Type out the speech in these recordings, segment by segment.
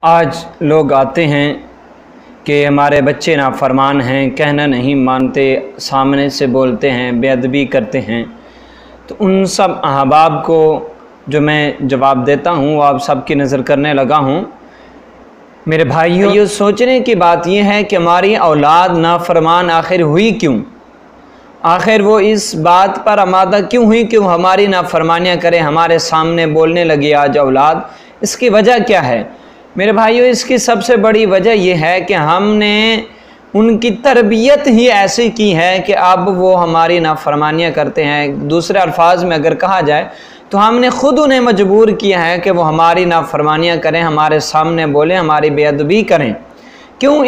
आज लोग आते हैं कि हमारे बच्चे नाफरमान हैं, कहना नहीं मानते, सामने से बोलते हैं, बेअदबी करते हैं। तो उन सब अहबाब को जो मैं जवाब देता हूँ वो आप सबकी नज़र करने लगा हूँ। मेरे भाइयों, ये सोचने की बात यह है कि हमारी औलाद नाफरमान आखिर हुई क्यों, आखिर वो इस बात पर आमादा क्यों हुई कि वो हमारी नाफरमानियाँ करे, हमारे सामने बोलने लगी आज औलाद। इसकी वजह क्या है मेरे भाइयों? इसकी सबसे बड़ी वजह यह है कि हमने उनकी तरबियत ही ऐसी की है कि अब वो हमारी नाफरमानियाँ करते हैं। दूसरे अल्फाज में अगर कहा जाए तो हमने ख़ुद उन्हें मजबूर किया है कि वो हमारी नाफरमानियाँ करें, हमारे सामने बोलें, हमारी बेअदबी करें। क्यों?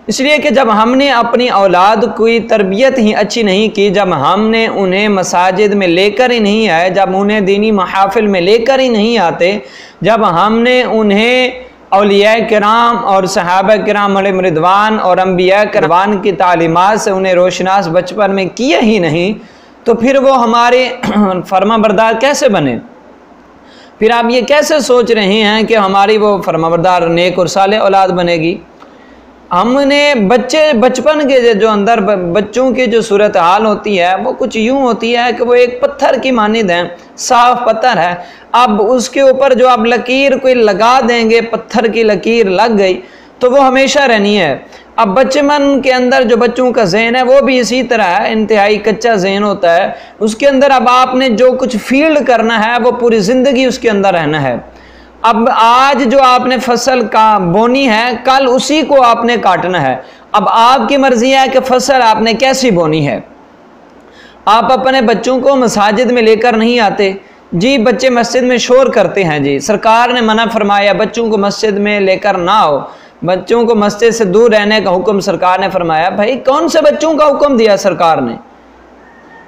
इसलिए कि जब हमने अपनी औलाद की तरबियत ही अच्छी नहीं की, जब हमने उन्हें मसाजिद में लेकर ही नहीं आए, जब उन्हें दीनी महाफिल में लेकर ही नहीं आते, जब हमने उन्हें औलिया किराम और सहाबा किराम अलैहिम रिदवान और अंबिया किराम की तालीमात से उन्हें रोशनास बचपन में किया ही नहीं, तो फिर वो हमारे फरमाबरदार कैसे बने? फिर आप ये कैसे सोच रहे हैं कि हमारी वो फरमाबरदार नेक और साले औलाद बनेगी? हमने बचपन के जो अंदर बच्चों की जो सूरत हाल होती है वो कुछ यूँ होती है कि वो एक पत्थर की मानिंद है, साफ पत्थर है। अब उसके ऊपर जो आप लकीर कोई लगा देंगे, पत्थर की लकीर लग गई तो वो हमेशा रहनी है। अब बचपन के अंदर जो बच्चों का ज़हन है वो भी इसी तरह है, इंतहाई कच्चा ज़हन होता है। उसके अंदर अब आपने जो कुछ फील्ड करना है वो पूरी ज़िंदगी उसके अंदर रहना है। अब आज जो आपने फसल का बोनी है, कल उसी को आपने काटना है। अब आपकी मर्जी है कि फसल आपने कैसी बोनी है। आप अपने बच्चों को मसाजिद में लेकर नहीं आते जी, बच्चे मस्जिद में शोर करते हैं जी, सरकार ने मना फरमाया बच्चों को मस्जिद में लेकर ना आओ, बच्चों को मस्जिद से दूर रहने का हुक्म सरकार ने फरमाया। भाई कौन से बच्चों का हुक्म दिया सरकार ने?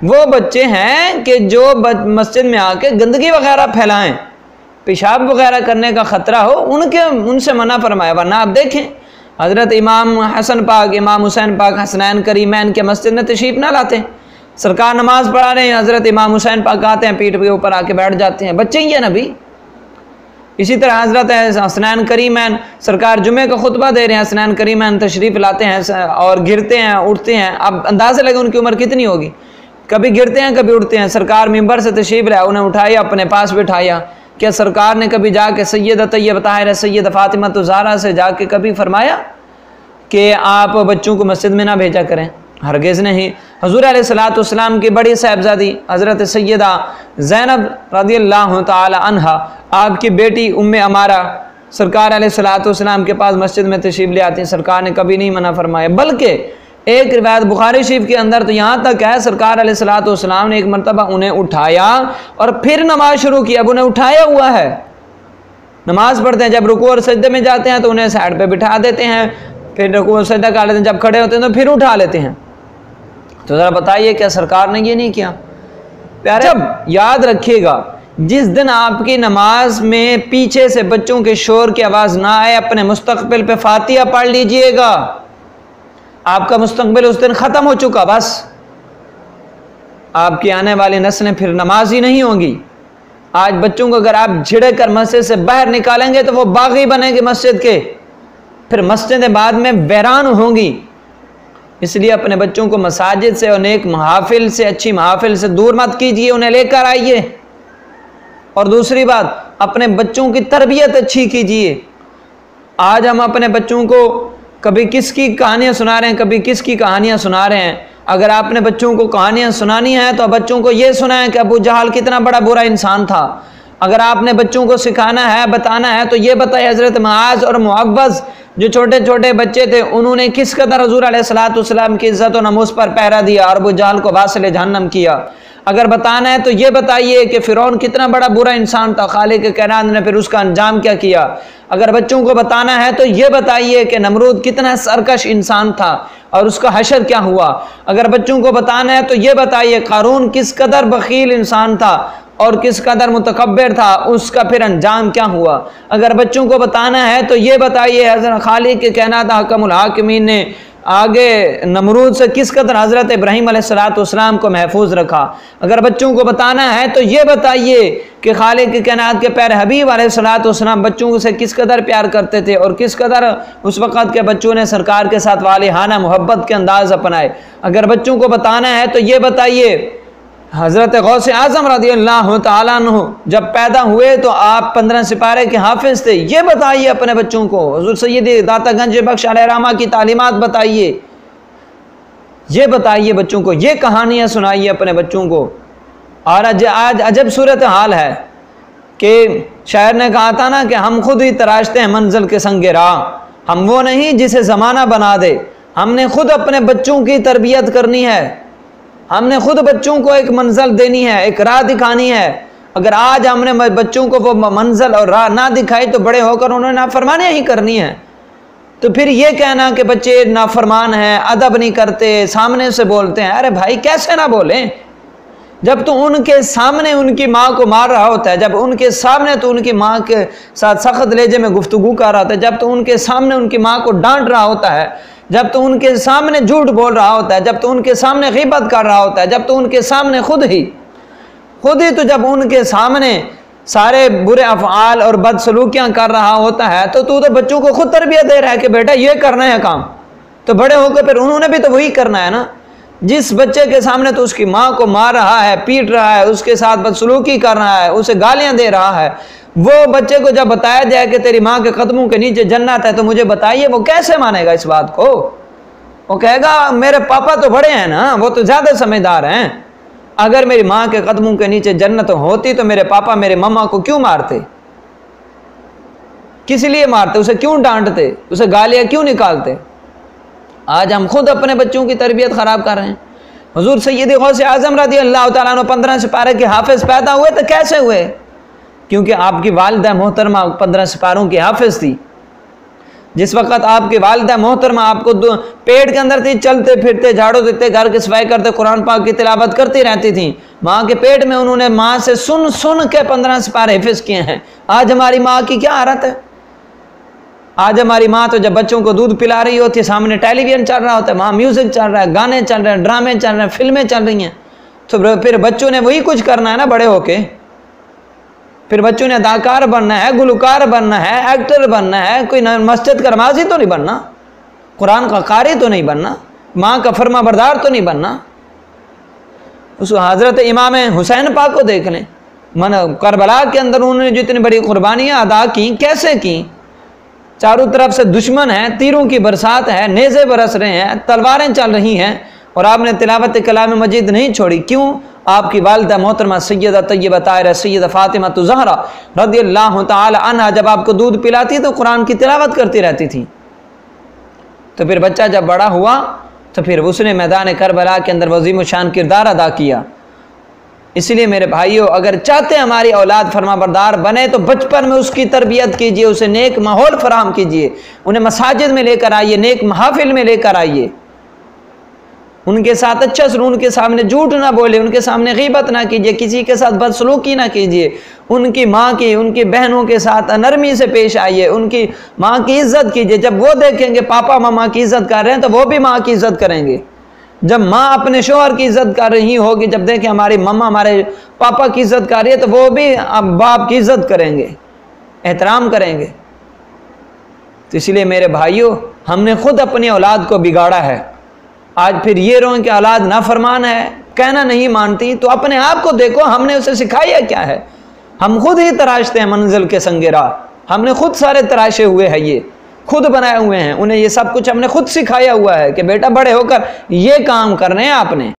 वो बच्चे हैं कि जो मस्जिद में आके गंदगी वगैरह फैलाएं, पेशाब वगैरह करने का ख़तरा हो, उनसे मना फरमाया। वरना आप देखें हज़रत इमाम हसन पाक, इमाम हुसैन पाक हसनैन करीमैन के मस्जिद में तशरीफ़ ना लाते। सरकार नमाज पढ़ा रहे हैं, हज़रत इमाम हुसैन पाक आते हैं, पीठ के ऊपर आके बैठ जाते हैं, बच्चे ही है ना भी। इसी तरह हज़रत हसनैन करीमैन सरकार जुमे का खुतबा दे रहे हैं, हसनैन करीमैन तशरीफ़ लाते हैं और गिरते हैं, उठते हैं। अब अंदाज़ा लगे उनकी उम्र कितनी होगी, कभी गिरते हैं कभी उठते हैं। सरकार मिंबर से तशरीफ़ लाया, उन्हें उठाया, अपने पास बिठाया। क्या सरकार ने कभी जाके सैयद तैयब ताहिरा सैयद फातिमा ज़हरा से जाके कभी फरमाया कि आप बच्चों को मस्जिद में ना भेजा करें? हरगिज़ नहीं। हुज़ूर अलैहिस्सलातु वस्सलाम की बड़ी साहिबजादी हज़रत सैयदा ज़ैनब रज़ियल्लाहु ताला अन्हा, आपकी बेटी उम्मे अमारा, सरकार अलैहिस्सलातु वस्सलाम के पास मस्जिद में तशरीफ़ ले आती हैं, सरकार ने कभी नहीं मना फरमाया। बल्कि एक रिवायत बुखारी शरीफ के अंदर तो यहाँ तक है, सरकार अलैहिस्सलातु वस्सलाम ने एक मरतबा उन्हें उठाया और फिर नमाज शुरू की। अब उन्हें उठाया हुआ है, नमाज पढ़ते हैं, जब रुकू और सजदे में जाते हैं तो उन्हें साइड पे बिठा देते हैं, फिर रुकू और सजदा कर लेते हैं, जब खड़े होते हैं तो फिर उठा लेते हैं। तो ज़रा बताइए क्या सरकार ने ये नहीं किया? प्यारे, जब याद रखिएगा, जिस दिन आपकी नमाज में पीछे से बच्चों के शोर की आवाज़ ना आए, अपने मुस्तकबिल पे फातिहा पढ़ लीजिएगा। आपका मुस्तकबिल उस दिन ख़त्म हो चुका, बस आपकी आने वाली नस्लें फिर नमाज ही नहीं होंगी। आज बच्चों को अगर आप झिड़क कर मस्जिद से बाहर निकालेंगे तो वो बागी बनेंगे मस्जिद के, फिर मस्जिदें बाद में वैरान होंगी। इसलिए अपने बच्चों को मसाजिद से और नेक महाफिल से, अच्छी महाफिल से दूर मत कीजिए, उन्हें लेकर आइए। और दूसरी बात, अपने बच्चों की तरबियत अच्छी कीजिए। आज हम अपने बच्चों को कभी किसकी कहानियाँ सुना रहे हैं, कभी किसकी कहानियाँ सुना रहे हैं। अगर आपने बच्चों को कहानियाँ सुनानी है तो बच्चों को ये सुनाएं कि अबू जहल कितना बड़ा बुरा इंसान था। अगर आपने बच्चों को सिखाना है, बताना है, तो ये बताए हज़रत मुआज़ और मुअव्वज़ जो छोटे छोटे बच्चे थे, उन्होंने किस कदर हुज़ूर अलैहिस्सलातु वस्सलाम की इज़्ज़त और नमूस पर पहरा दिया और अबू जहल को वासिल जहन्नम किया। अगर बताना है तो ये बताइए कि फ़िरौन कितना बड़ा बुरा इंसान था, खालिक कायनात ने फिर उसका अंजाम क्या किया। अगर बच्चों को बताना है तो ये बताइए कि नमरूद कितना सरकश इंसान था और उसका हशर क्या हुआ। अगर बच्चों को बताना है तो ये बताइए क़ारून किस कदर बखील इंसान था और किस कदर मुतकब्बिर था, उसका फिर अंजाम क्या हुआ। अगर बच्चों को बताना है तो ये बताइए हज़रत खालिक कायनात हकमुल हाकिमीन ने आगे नमरूद से किस कदर हज़रत इब्राहीम अलैहिस्सलाम को महफूज रखा। अगर बच्चों को बताना है तो ये बताइए कि खालिक कायनात के प्यारे हबीब अलैहिस्सलाम बच्चों से किस कदर प्यार करते थे और किस कदर उस वक़्त के बच्चों ने सरकार के साथ वालिहाना मोहब्बत के अंदाज़ अपनाए। अगर बच्चों को बताना है तो ये बताइए हज़रत गौसे आज़म रज़ियल्लाहु ताला अन्हु जब पैदा हुए तो आप 15 सिपारे के हाफिज थे, ये बताइए अपने बच्चों को। हुज़ूर सैयदी दातागंज बख्श अलैहिर्रहमा की तालीमात बताइए, ये बताइए बच्चों को, ये कहानियाँ सुनाइए अपने बच्चों को। और आज अजब सूरत हाल है कि शायर ने कहा था ना कि हम खुद ही तराशते हैं मंजिल के संगे राह, हम वो नहीं जिसे ज़माना बना दे। हमने खुद अपने बच्चों की तरबियत करनी है, हमने खुद बच्चों को एक मंजिल देनी है, एक राह दिखानी है। अगर आज हमने बच्चों को वो मंजिल और राह ना दिखाई तो बड़े होकर उन्होंने नाफरमानियाँ ही करनी है। तो फिर ये कहना कि बच्चे नाफरमान हैं, अदब नहीं करते, सामने से बोलते हैं, अरे भाई कैसे ना बोलें जब तो उनके सामने उनकी माँ को मार रहा होता है, जब उनके सामने तो उनकी माँ के साथ सख्त लहजे में गुफ्तगू कर रहा होता है, जब तो उनके सामने उनकी माँ को डांट रहा होता है, जब तो उनके सामने झूठ बोल रहा होता है, जब तो उनके सामने गीबत कर रहा होता है, जब तो उनके सामने खुद ही तो जब उनके सामने सारे बुरे अफ़आल और बदसलूकियाँ कर रहा होता है तो तू तो बच्चों को खुद तरबियत दे रहा है कि बेटा ये करना है काम। तो बड़े होकर फिर उन्होंने भी तो वही करना है ना। जिस बच्चे के सामने तो उसकी माँ को मार रहा है, पीट रहा है, उसके साथ बदसलूकी कर रहा है, उसे गालियाँ दे रहा है, वो बच्चे को जब बताया जाए कि तेरी माँ के कदमों के नीचे जन्नत है तो मुझे बताइए, वो कैसे मानेगा इस बात को? वो कहेगा मेरे पापा तो बड़े हैं ना, वो तो ज़्यादा समझदार हैं। अगर मेरी माँ के कदमों के नीचे जन्नत होती तो मेरे पापा मेरे मम्मा को क्यों मारते, किस लिए मारते, उसे क्यों डांटते, उसे गालियाँ क्यों निकालते? आज हम खुद अपने बच्चों की तरबियत ख़राब कर रहे हैं। हुज़ूर सैयदी गौसे आज़म रज़ियल्लाहु ताला अन्हु 15 सिपारे के हाफिज़ पैदा हुए तो कैसे हुए? क्योंकि आपकी वालिदा मोहतरमा 15 सिपारों की हाफिज़ थी। जिस वक़्त आपकी वालिदा मोहतरमा आपको पेट के अंदर थी, चलते फिरते, झाड़ू देते, घर की सफाई करते, कुरान पाक की तिलावत करती रहती थी। माँ के पेट में उन्होंने माँ से सुन सुन के 15 सिपारे हिफ़्ज़ किए हैं। आज हमारी माँ की क्या हालत है? आज हमारी माँ तो जब बच्चों को दूध पिला रही होती है, सामने टेलीविज़न चल रहा होता है, वहाँ म्यूज़िक चल रहा है, गाने चल रहे हैं, ड्रामे चल रहे हैं, फिल्में चल रही हैं। तो फिर बच्चों ने वही कुछ करना है ना बड़े होके। फिर बच्चों ने अदाकार बनना है, गुलकार बनना है, एक्टर बनना है, कोई मस्जिद का नमाजी तो नहीं बनना, कुरान का कारी तो नहीं बनना, माँ का फर्मा बरदार तो नहीं बनना। उस हज़रत इमाम हुसैन पाक को देख लें, मन करबला के अंदर उन्होंने जितनी बड़ी कुर्बानियाँ अदा की, कैसे की? चारों तरफ से दुश्मन है, तीरों की बरसात है, नेज़े बरस रहे हैं, तलवारें चल रही हैं और आपने तिलावत कलाम मजीद नहीं छोड़ी। क्यों? आपकी वालिदा मोहतरमा सैयदा तय्यबा ताहिरा सैयदा फातिमा ज़हरा रज़ियल्लाहु ताला अन्हा जब आपको दूध पिलाती तो कुरान की तिलावत करती रहती थी। तो फिर बच्चा जब बड़ा हुआ तो फिर उसने मैदान करबला के अंदर वज़ीम शान किरदार अदा किया। इसलिए मेरे भाइयों, अगर चाहते हैं हमारी औलाद फरमाबरदार बने तो बचपन में उसकी तरबियत कीजिए, उसे नेक माहौल फराहम कीजिए, उन्हें मसाजिद में लेकर आइए, नेक महफिल में लेकर आइए, उनके साथ अच्छा सलूक, उनके सामने झूठ ना बोले, उनके सामने गीबत ना कीजिए, किसी के साथ बदसलूकी ना कीजिए, उनकी माँ की, उनकी बहनों के साथ नरमी से पेश आइए, उनकी माँ की इज्जत कीजिए। जब वो देखेंगे पापा मम्मा की इज्जत कर रहे हैं तो वो भी माँ की इज्जत करेंगे। जब माँ अपने शोहर की इज्जत कर रही होगी, जब देखें हमारी मम्मा हमारे पापा की इज्जत कर रही है तो वो भी अब बाप की इज्जत करेंगे, एहतराम करेंगे। तो इसलिए मेरे भाइयों, हमने खुद अपनी औलाद को बिगाड़ा है। आज फिर ये रोएं कि औलाद नाफरमान है, कहना नहीं मानती, तो अपने आप को देखो, हमने उसे सिखाया क्या है? हम खुद ही तराशते हैं मंजिल के संगे राह। हमने खुद सारे तराशे हुए हैं, ये खुद बनाए हुए हैं, उन्हें ये सब कुछ हमने खुद सिखाया हुआ है कि बेटा बड़े होकर ये काम करने हैं आपने।